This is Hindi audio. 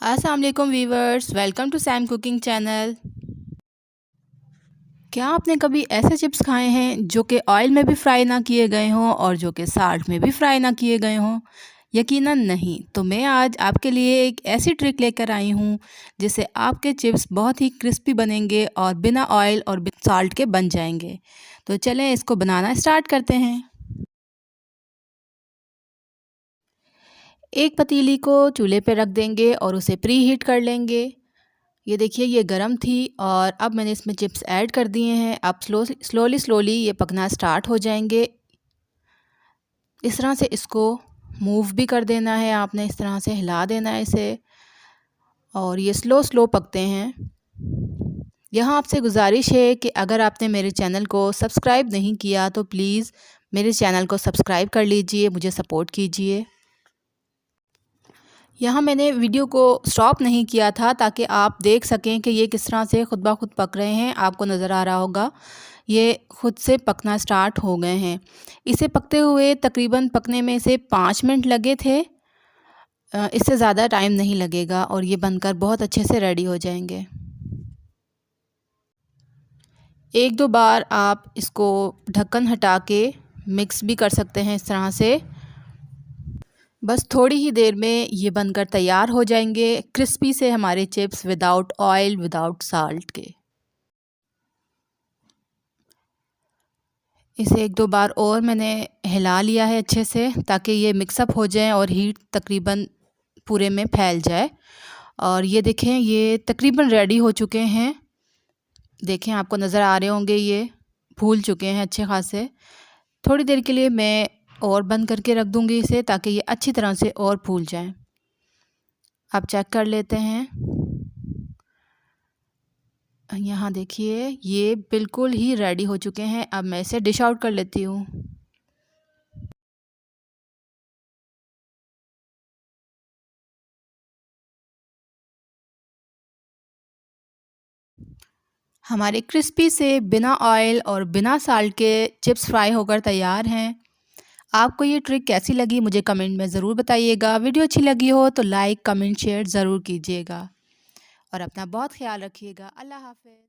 अस्सलाम वालेकुम viewers, welcome to Sam cooking channel. क्या आपने कभी ऐसे चिप्स खाए हैं जो कि ऑयल में भी फ्राई ना किए गए हों और जो कि साल्ट में भी फ्राई ना किए गए हों? यकीनन नहीं। तो मैं आज आपके लिए एक ऐसी ट्रिक लेकर आई हूँ जिससे आपके चिप्स बहुत ही क्रिस्पी बनेंगे और बिना ऑयल और बिना साल्ट के बन जाएंगे। तो चलें इसको बनाना स्टार्ट करते हैं। एक पतीली को चूल्हे पे रख देंगे और उसे प्री हीट कर लेंगे। ये देखिए ये गरम थी और अब मैंने इसमें चिप्स ऐड कर दिए हैं। अब स्लोली ये पकना स्टार्ट हो जाएंगे। इस तरह से इसको मूव भी कर देना है, आपने इस तरह से हिला देना है इसे और ये स्लो पकते हैं। यहाँ आपसे गुजारिश है कि अगर आपने मेरे चैनल को सब्सक्राइब नहीं किया तो प्लीज़ मेरे चैनल को सब्सक्राइब कर लीजिए, मुझे सपोर्ट कीजिए। यहाँ मैंने वीडियो को स्टॉप नहीं किया था ताकि आप देख सकें कि ये किस तरह से खुद ब खुद पक रहे हैं। आपको नज़र आ रहा होगा ये खुद से पकना स्टार्ट हो गए हैं। इसे पकते हुए तकरीबन पकने में से 5 मिनट लगे थे। इससे ज़्यादा टाइम नहीं लगेगा और ये बनकर बहुत अच्छे से रेडी हो जाएंगे। एक दो बार आप इसको ढक्कन हटा के मिक्स भी कर सकते हैं इस तरह से। बस थोड़ी ही देर में ये बनकर तैयार हो जाएंगे, क्रिस्पी से हमारे chips without oil without salt के। इसे एक दो बार और मैंने हिला लिया है अच्छे से ताकि ये मिक्सअप हो जाए और हीट तकरीबन पूरे में फैल जाए। और ये देखें ये तकरीबन रेडी हो चुके हैं। देखें आपको नज़र आ रहे होंगे ये फूल चुके हैं अच्छे खासे। थोड़ी देर के लिए मैं और बंद करके रख दूँगी इसे ताकि ये अच्छी तरह से और फूल जाएं। आप चेक कर लेते हैं। यहाँ देखिए ये बिल्कुल ही रेडी हो चुके हैं। अब मैं इसे डिश आउट कर लेती हूँ। हमारे क्रिस्पी से बिना ऑयल और बिना साल्ट के चिप्स फ्राई होकर तैयार हैं। आपको ये ट्रिक कैसी लगी मुझे कमेंट में ज़रूर बताइएगा। वीडियो अच्छी लगी हो तो लाइक कमेंट शेयर ज़रूर कीजिएगा और अपना बहुत ख्याल रखिएगा। अल्लाह हाफ़िज़।